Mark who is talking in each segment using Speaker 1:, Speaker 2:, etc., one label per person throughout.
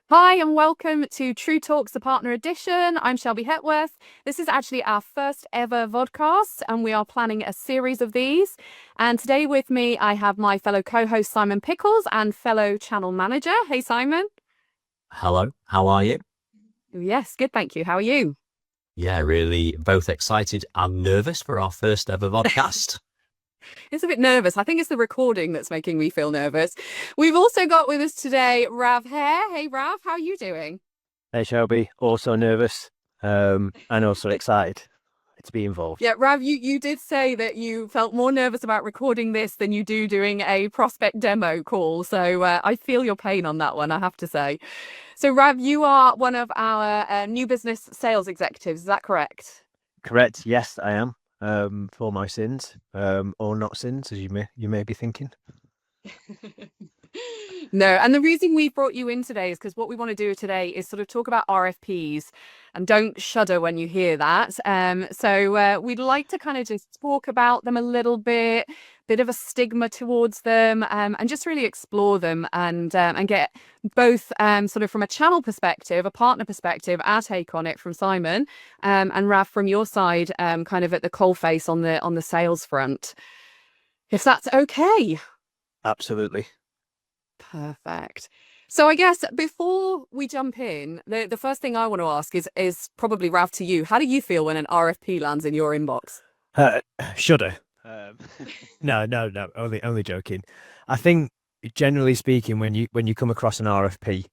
Speaker 1: Hi, and welcome to TrueTalks, the partner edition. I'm Shelby Hepworth. This is actually our first ever vodcast, and we are planning a series of these. And today with me, I have my fellow co-host Simon Pickles and fellow channel manager. Hey, Simon.
Speaker 2: Hello, how are you?
Speaker 1: Yes, good, thank you. How are you?
Speaker 2: Yeah, really both excited and nervous for our first ever podcast.
Speaker 1: It's a bit nervous. I think it's the recording that's making me feel nervous. We've also got with us today Rav Hayre. Hey, Rav, how are you doing?
Speaker 3: Hey Shelby, also nervous, and also excited to be involved.
Speaker 1: Yeah, Rav, you did say that you felt more nervous about recording this than you do doing a prospect demo call. So I feel your pain on that one, I have to say. So, Rav, you are one of our new business sales executives. Is that correct?
Speaker 3: Correct? Yes, I am. For my sins, or not sins, as you may be thinking.
Speaker 1: No, and the reason we brought you in today is because what we want to do today is sort of talk about RFPs, and don't shudder when you hear that. So we'd like to kind of just talk about them a little bit of a stigma towards them, and just really explore them and get both sort of from a channel perspective, a partner perspective, our take on it from Simon, and Rav from your side, kind of at the coalface on the sales front, if that's okay.
Speaker 3: Absolutely.
Speaker 1: Perfect. So I guess before we jump in, the first thing I want to ask is probably Rav to you. How do you feel when an RFP lands in your inbox?
Speaker 3: Uh, Shudder. No. Only joking. I think generally speaking, when you come across an RFP,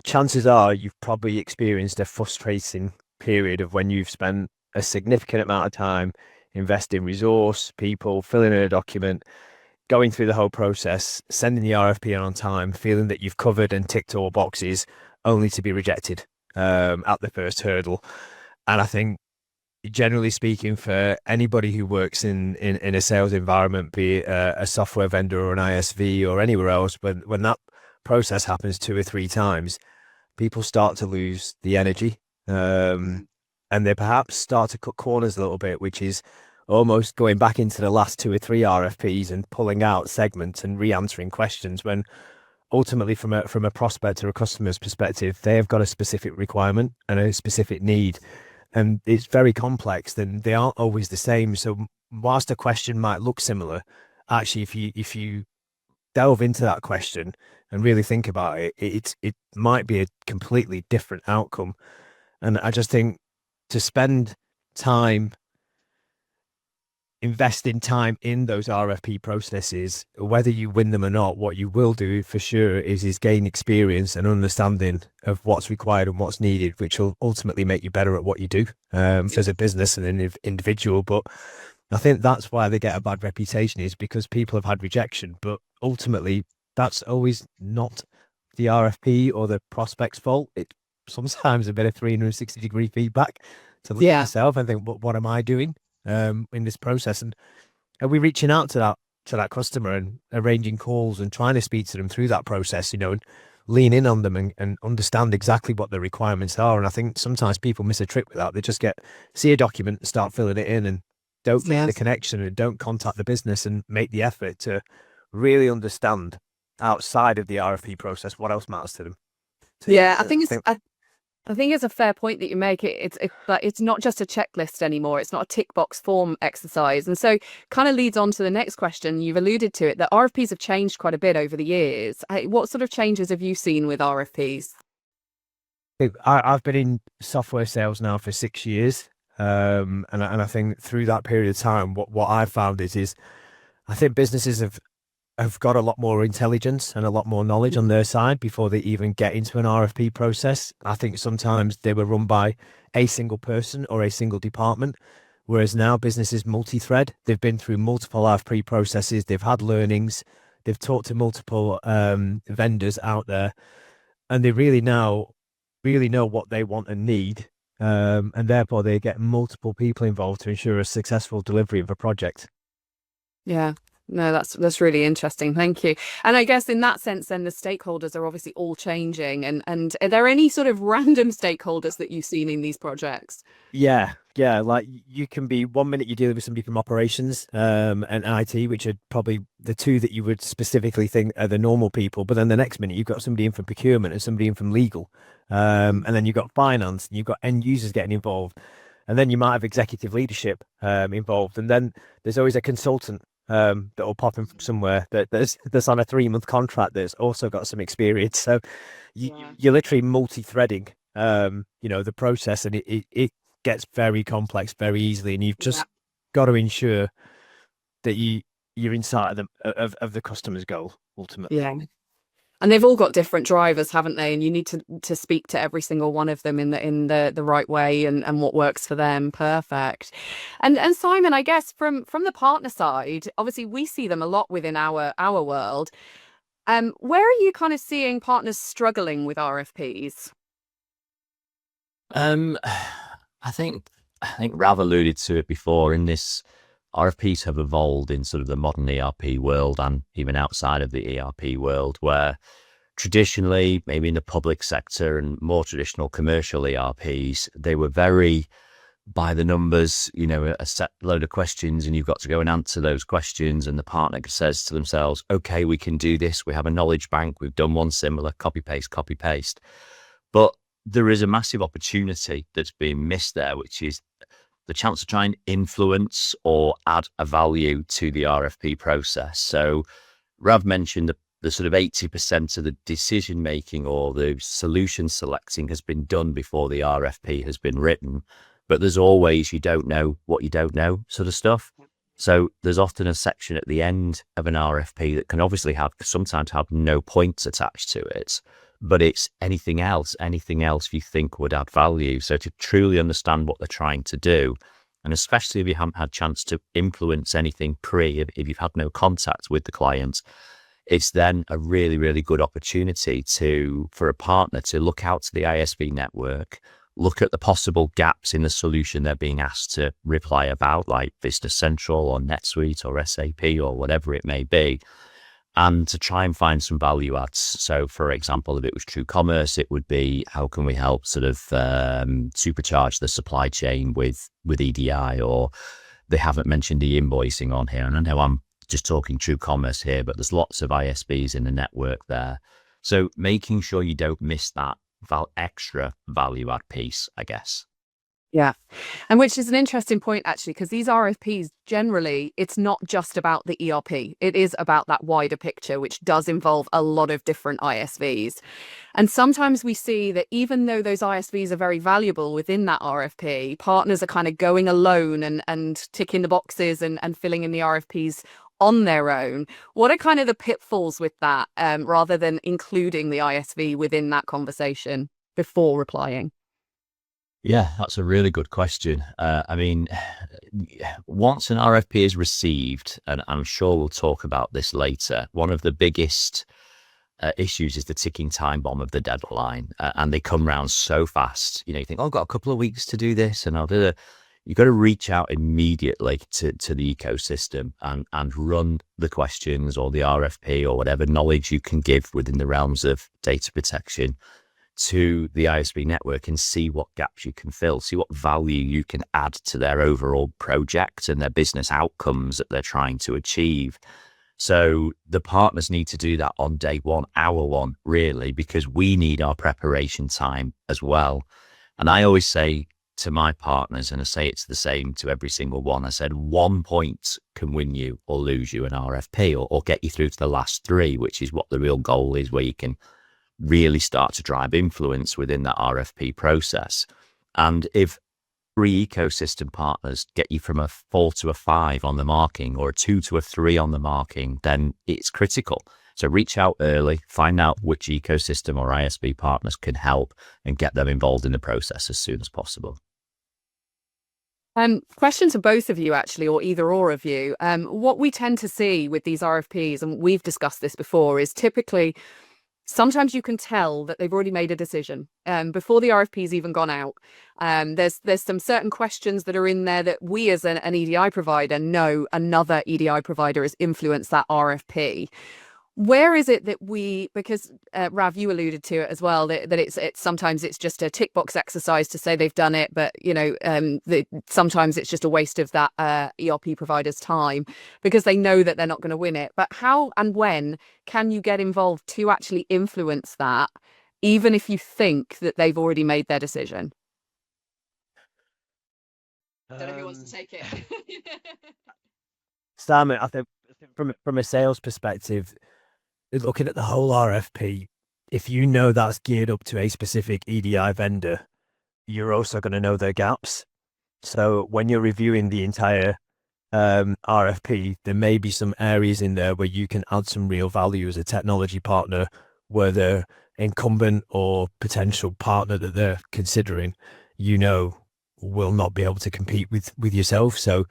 Speaker 3: chances are you've probably experienced a frustrating period of when you've spent a significant amount of time investing resource, people, filling in a document, going through the whole process, sending the RFP on time, feeling that you've covered and ticked all boxes, only to be rejected at the first hurdle. And I think, generally speaking, for anybody who works in a sales environment, be it a software vendor or an ISV or anywhere else, when that process happens two or three times, people start to lose the energy, and they perhaps start to cut corners a little bit, which is almost going back into the last two or three RFPs and pulling out segments and re-answering questions when ultimately from a prospect or a customer's perspective, they have got a specific requirement and a specific need, and it's very complex. Then they aren't always the same. So whilst a question might look similar, actually, if you delve into that question and really think about it, it might be a completely different outcome. And I just think to spend time investing time in those RFP processes, whether you win them or not, what you will do for sure is gain experience and understanding of what's required and what's needed, which will ultimately make you better at what you do as a business and an individual. But I think that's why they get a bad reputation, is because people have had rejection, but ultimately that's always not the RFP or the prospect's fault. It's sometimes a bit of 360-degree feedback to look at yourself and think, what am I doing in this process? And are we reaching out to that customer and arranging calls and trying to speak to them through that process, and lean in on them and understand exactly what the requirements are. And I think sometimes people miss a trick with that. They just see a document and start filling it in and don't make the connection and don't contact the business and make the effort to really understand outside of the RFP process what else matters to them. So,
Speaker 1: Yeah, I think it's a fair point that you make. It's not just a checklist anymore. It's not a tick box form exercise. And so kind of leads on to the next question. You've alluded to it, that RFPs have changed quite a bit over the years. What sort of changes have you seen with RFPs?
Speaker 3: I've been in software sales now for 6 years. And I think through that period of time, what I've found is I think businesses have got a lot more intelligence and a lot more knowledge on their side before they even get into an RFP process. I think sometimes they were run by a single person or a single department, whereas now business is multi-thread. They've been through multiple RFP processes, they've had learnings, they've talked to multiple vendors out there, and they really know what they want and need. And therefore they get multiple people involved to ensure a successful delivery of a project.
Speaker 1: Yeah. No, that's really interesting. Thank you. And I guess in that sense, then the stakeholders are obviously all changing. And are there any sort of random stakeholders that you've seen in these projects?
Speaker 3: Yeah, Yeah, like you can be 1 minute you're dealing with somebody from operations and IT, which are probably the two that you would specifically think are the normal people. But then the next minute you've got somebody in from procurement and somebody in from legal. And then you've got finance and you've got end users getting involved. And then you might have executive leadership involved. And then there's always a consultant that will pop in from somewhere that's on a 3-month contract that's also got some experience. So you're literally multi-threading, the process, and it gets very complex very easily, and you've just got to ensure that you're inside of the customer's goal ultimately.
Speaker 1: Yeah. And they've all got different drivers, haven't they? And you need to speak to every single one of them in the right way and what works for them. Perfect. And Simon, I guess from the partner side, obviously we see them a lot within our world. Where are you kind of seeing partners struggling with RFPs?
Speaker 2: I think Rav alluded to it before. In this, RFPs have evolved in sort of the modern ERP world and even outside of the ERP world, where traditionally, maybe in the public sector and more traditional commercial ERPs, they were very by the numbers, a set load of questions, and you've got to go and answer those questions. And the partner says to themselves, okay, we can do this. We have a knowledge bank. We've done one similar, copy, paste. But there is a massive opportunity that's being missed there, which is the chance to try and influence or add a value to the RFP process. So Rav mentioned the sort of 80% of the decision making or the solution selecting has been done before the RFP has been written. But there's always, you don't know what you don't know sort of stuff. So there's often a section at the end of an RFP that can obviously sometimes have no points attached to it, but it's anything else you think would add value. So to truly understand what they're trying to do, and especially if you haven't had a chance to influence anything if you've had no contact with the client, it's then a really, really good opportunity for a partner to look out to the ISV network, look at the possible gaps in the solution they're being asked to reply about, like Business Central or NetSuite or SAP or whatever it may be, and to try and find some value adds. So, for example, if it was TrueCommerce, it would be how can we help sort of supercharge the supply chain with EDI, or they haven't mentioned the invoicing on here. And I know I'm just talking TrueCommerce here, but there's lots of ISVs in the network there. So making sure you don't miss that extra value add piece, I guess.
Speaker 1: Yeah. And which is an interesting point, actually, because these RFPs, generally, it's not just about the ERP. It is about that wider picture, which does involve a lot of different ISVs. And sometimes we see that even though those ISVs are very valuable within that RFP, partners are kind of going alone and ticking the boxes and filling in the RFPs on their own. What are kind of the pitfalls with that, rather than including the ISV within that conversation before replying?
Speaker 2: Yeah, that's a really good question. I mean, once an RFP is received, and I'm sure we'll talk about this later, one of the biggest issues is the ticking time bomb of the deadline. And they come round so fast. You think, I've got a couple of weeks to do this, and I'll do it. You've got to reach out immediately to the ecosystem and run the questions or the RFP or whatever knowledge you can give within the realms of data protection to the ISV network and see what gaps you can fill, see what value you can add to their overall project and their business outcomes that they're trying to achieve. So the partners need to do that on day one, hour one, really, because we need our preparation time as well. And I always say to my partners, and I say it's the same to every single one, I said 1 point can win you or lose you an RFP or get you through to the last 3, which is what the real goal is, where you can really start to drive influence within that RFP process. And if 3 ecosystem partners get you from a 4 to a 5 on the marking or a 2 to a 3 on the marking, then it's critical. So reach out early, find out which ecosystem or ISV partners can help, and get them involved in the process as soon as possible.
Speaker 1: Question to both of you, actually, or either or of you. What we tend to see with these RFPs, and we've discussed this before, is typically sometimes you can tell that they've already made a decision before the RFP's even gone out. There's some certain questions that are in there that we as an EDI provider know another EDI provider has influenced that RFP. Where is it that because Rav, you alluded to it as well, that it's sometimes it's just a tick box exercise to say they've done it, but sometimes it's just a waste of that ERP provider's time because they know that they're not going to win it. But how and when can you get involved to actually influence that, even if you think that they've already made their decision? Don't know who wants to take it.
Speaker 3: Sam, I think from a sales perspective, looking at the whole RFP, if you know that's geared up to a specific EDI vendor, you're also going to know their gaps. So when you're reviewing the entire RFP, there may be some areas in there where you can add some real value as a technology partner, where the incumbent or potential partner that they're considering, will not be able to compete with yourself. So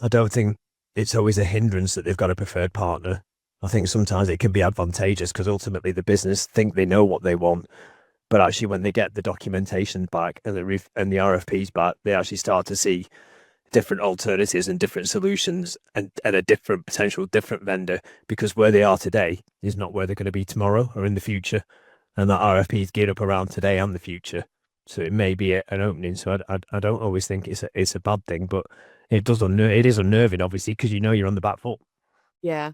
Speaker 3: I don't think it's always a hindrance that they've got a preferred partner. I think sometimes it can be advantageous because ultimately the business think they know what they want, but actually when they get the documentation back and the RFPs back, they actually start to see different alternatives and different solutions and a different vendor, because where they are today is not where they're going to be tomorrow or in the future. And that RFP is geared up around today and the future. So it may be an opening. So I don't always think it's a bad thing, but it is unnerving, obviously, because you're on the back foot.
Speaker 1: Yeah.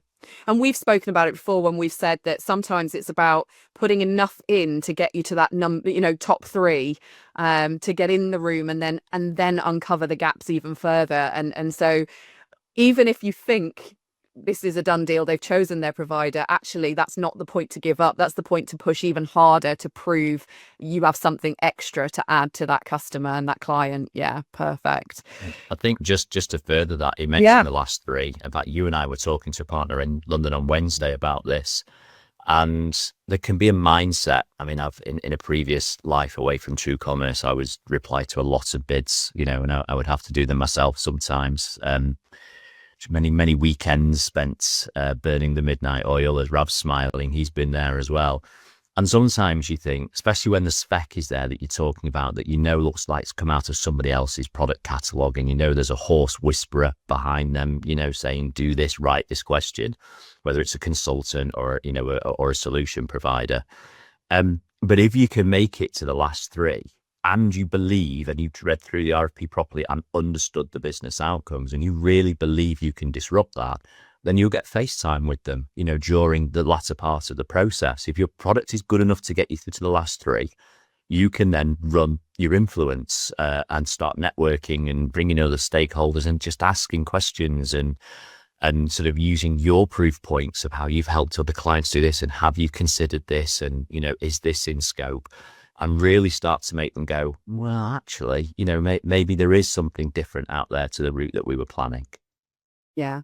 Speaker 1: And we've spoken about it before when we've said that sometimes it's about putting enough in to get you to that number, top 3, to get in the room and then uncover the gaps even further. And so even if you think this is a done deal, they've chosen their provider, actually that's not the point to give up. That's the point to push even harder to prove you have something extra to add to that customer and that client. Yeah, perfect.
Speaker 2: I think just to further that, you mentioned the last 3. In fact, you and I were talking to a partner in London on Wednesday about this, and there can be a mindset. I mean, I've in a previous life away from TrueCommerce, I was reply to a lot of bids, and I would have to do them myself sometimes. Many weekends spent burning the midnight oil. As Rav's smiling, he's been there as well. And sometimes you think, especially when the spec is there that you're talking about, that looks like it's come out of somebody else's product catalogue, and there's a hoarse whisperer behind them, saying, do this, write this question, whether it's a consultant or or a solution provider. But if you can make it to the last 3, and you believe and you've read through the RFP properly and understood the business outcomes, and you really believe you can disrupt that, then you'll get FaceTime with them, during the latter part of the process. If your product is good enough to get you through to the last 3, you can then run your influence and start networking and bringing other stakeholders and just asking questions and sort of using your proof points of how you've helped other clients do this, and have you considered this, and, is this in scope? And really start to make them go, well, actually, maybe there is something different out there to the route that we were planning.
Speaker 1: Yeah.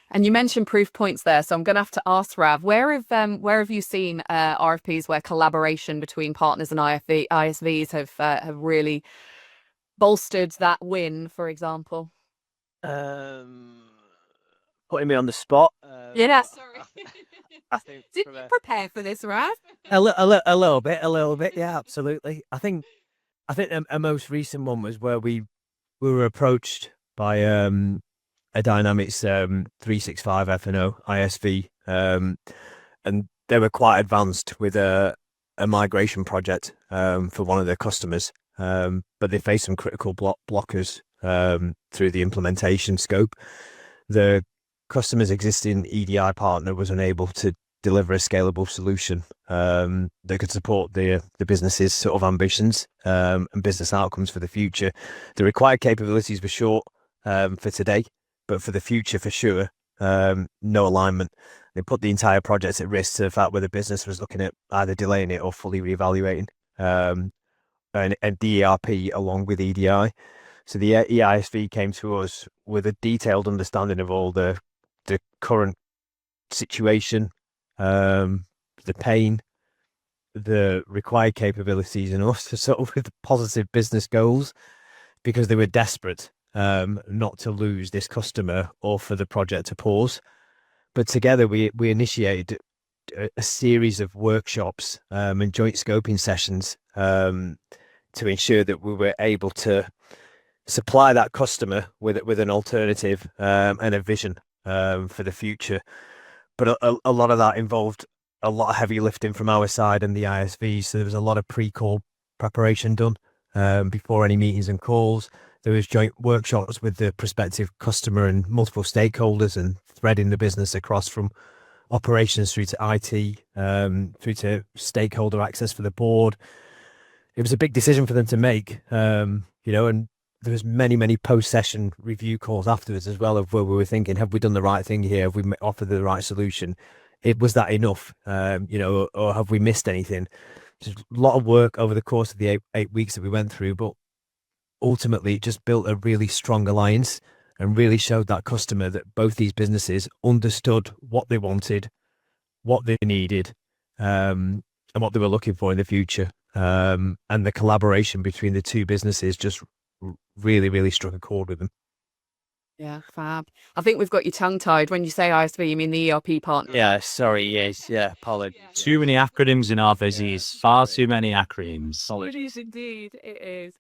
Speaker 1: And you mentioned proof points there, so I'm going to have to ask Rav, where have you seen RFPs where collaboration between partners and ISVs have really bolstered that win, for example?
Speaker 3: Putting me on the spot.
Speaker 1: Yeah, sorry.
Speaker 3: I think
Speaker 1: Didn't you prepare for this, Rav?
Speaker 3: A little bit. Yeah, absolutely. I think a most recent one was where we were approached by a Dynamics 365 F&O ISV, and they were quite advanced with a migration project for one of their customers, but they faced some critical blockers through the implementation scope. The customer's existing EDI partner was unable to deliver a scalable solution that could support the business's sort of ambitions and business outcomes for the future. The required capabilities were short for today, but for the future, for sure, no alignment. They put the entire project at risk to the fact where the business was looking at either delaying it or fully reevaluating and DERP along with EDI. So the EISV came to us with a detailed understanding of all the current situation, the pain, the required capabilities, and also sort of with positive business goals, because they were desperate not to lose this customer or for the project to pause. But together we initiated a series of workshops and joint scoping sessions to ensure that we were able to supply that customer with an alternative and a vision for the future. but a lot of that involved a lot of heavy lifting from our side and the ISVs. So there was a lot of pre-call preparation done before any meetings and calls. There was joint workshops with the prospective customer and multiple stakeholders, and threading the business across from operations through to IT, through to stakeholder access for the board. It was a big decision for them to make, and there was many post-session review calls afterwards as well, of where we were thinking, have we done the right thing here? Have we offered the right solution? Was that enough? Or have we missed anything? Just a lot of work over the course of the eight weeks that we went through, but ultimately it just built a really strong alliance and really showed that customer that both these businesses understood what they wanted, what they needed, and what they were looking for in the future. And the collaboration between the two businesses just really struck a chord with them.
Speaker 1: Yeah, fab. I think we've got you tongue-tied. When you say ISV, you mean the ERP partner.
Speaker 3: Yeah, sorry, yes, yeah, apologies.
Speaker 2: Too many acronyms in our business. Far too many acronyms.
Speaker 1: It is indeed. It is.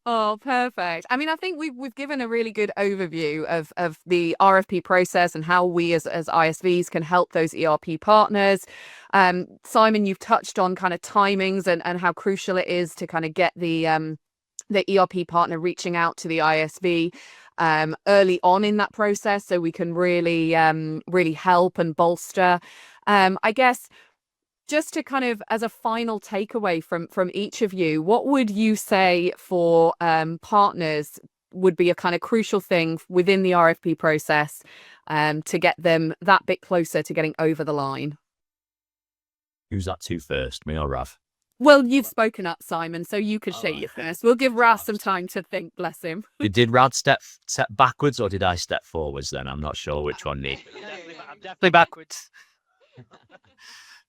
Speaker 1: Oh, perfect. I mean, I think we've given a really good overview of the RFP process and how we as ISVs can help those ERP partners. Simon, you've touched on kind of timings and how crucial it is to kind of get the ERP partner reaching out to the ISV early on in that process, so we can really help and bolster. I guess, just to kind of, as a final takeaway from each of you, what would you say for partners would be a kind of crucial thing within the RFP process to get them that bit closer to getting over the line?
Speaker 2: Who's that to first, me or Rav?
Speaker 1: Well, you've spoken up, Simon, so you could shake you first. We'll give Raz some time to think, bless him.
Speaker 2: Did Rad step backwards or did I step forwards then? I'm not sure which one need.
Speaker 3: I'm definitely backwards.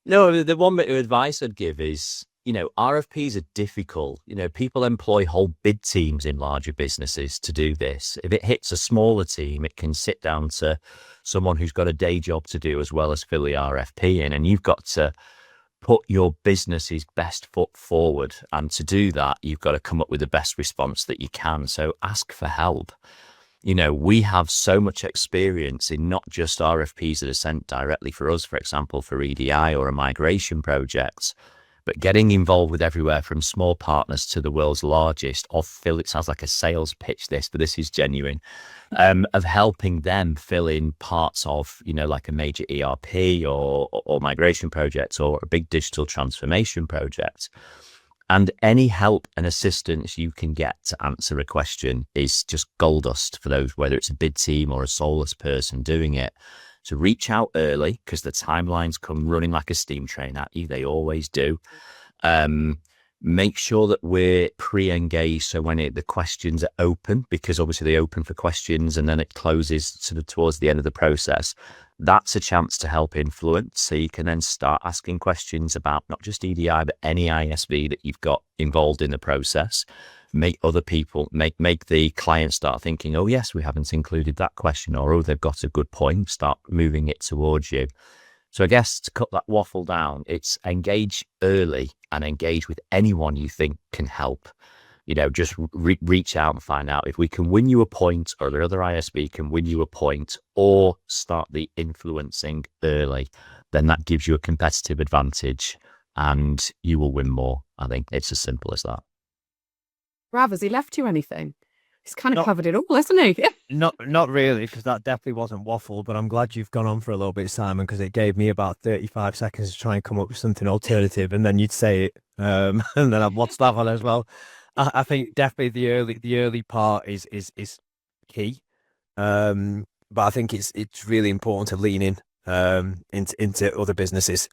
Speaker 2: No, the one bit of advice I'd give is, RFPs are difficult. People employ whole bid teams in larger businesses to do this. If it hits a smaller team, it can sit down to someone who's got a day job to do as well as fill the RFP in, and you've got to put your business's best foot forward. And to do that, you've got to come up with the best response that you can. So ask for help. We have so much experience in not just RFPs that are sent directly for us, for example, for EDI or a migration project, but getting involved with everywhere from small partners to the world's largest, it sounds like a sales pitch this, but this is genuine, of helping them fill in parts of, like a major ERP or migration project or a big digital transformation project. And any help and assistance you can get to answer a question is just gold dust for those, whether it's a bid team or a soulless person doing it. So reach out early, because the timelines come running like a steam train at you. They always do. Make sure that we're pre-engaged. So when the questions are open, because obviously they open for questions and then it closes sort of towards the end of the process, that's a chance to help influence. So you can then start asking questions about not just EDI, but any ISV that you've got involved in the process. Make other people, make the client start thinking, oh yes, we haven't included that question, or oh, they've got a good point. Start moving it towards you. So I guess to cut that waffle down, it's engage early and engage with anyone you think can help. Just reach out and find out if we can win you a point, or the other ISV can win you a point, or start the influencing early. Then that gives you a competitive advantage and you will win more. I think it's as simple as that.
Speaker 1: Rav, has he left you anything? He's kind of covered it all, hasn't he?
Speaker 3: Not really, because that definitely wasn't waffle, but I'm glad you've gone on for a little bit, Simon, because it gave me about 35 seconds to try and come up with something alternative, and then you'd say it, and then I'd watch that one as well. I think definitely the early part is key, but I think it's really important to lean in into other businesses,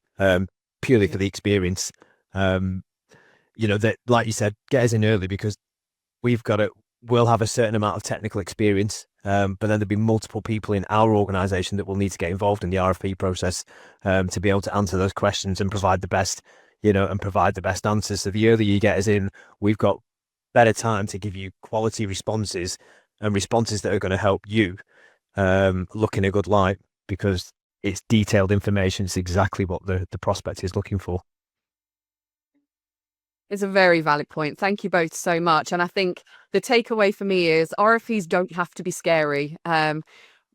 Speaker 3: purely for the experience. That, like you said, get us in early, because we'll have a certain amount of technical experience, but then there'll be multiple people in our organization that will need to get involved in the RFP process to be able to answer those questions and provide the best, answers. So the earlier you get us in, we've got better time to give you quality responses, and responses that are going to help you look in a good light, because it's detailed information. It's exactly what the prospect is looking for.
Speaker 1: It's a very valid point. Thank you both so much. And I think the takeaway for me is RFPs don't have to be scary.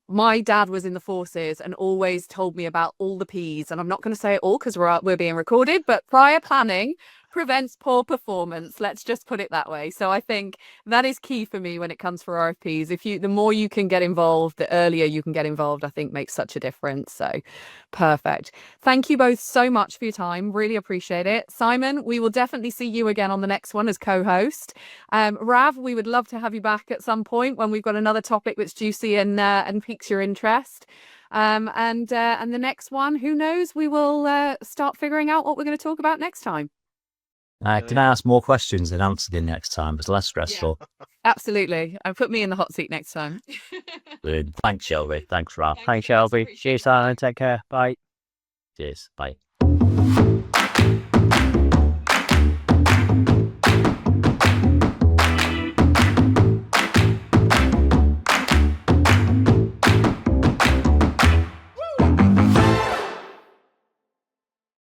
Speaker 1: my dad was in the forces and always told me about all the P's. And I'm not going to say it all because we're being recorded, but prior planning prevents poor performance. Let's just put it that way. So I think that is key for me when it comes for RFPs. The more you can get involved, the earlier you can get involved, I think makes such a difference. So perfect. Thank you both so much for your time. Really appreciate it. Simon, we will definitely see you again on the next one as co-host. Rav, we would love to have you back at some point when we've got another topic that's juicy and piques your interest. And the next one, who knows, we will start figuring out what we're going to talk about next time.
Speaker 2: Can I ask more questions and answer them next time? It's less stressful.
Speaker 1: Yeah, absolutely. And put me in the hot seat next time.
Speaker 2: Thanks, Shelby. Thanks, Ralph.
Speaker 3: Thanks, Shelby. Cheers, Simon. Take care. Bye.
Speaker 2: Cheers. Bye.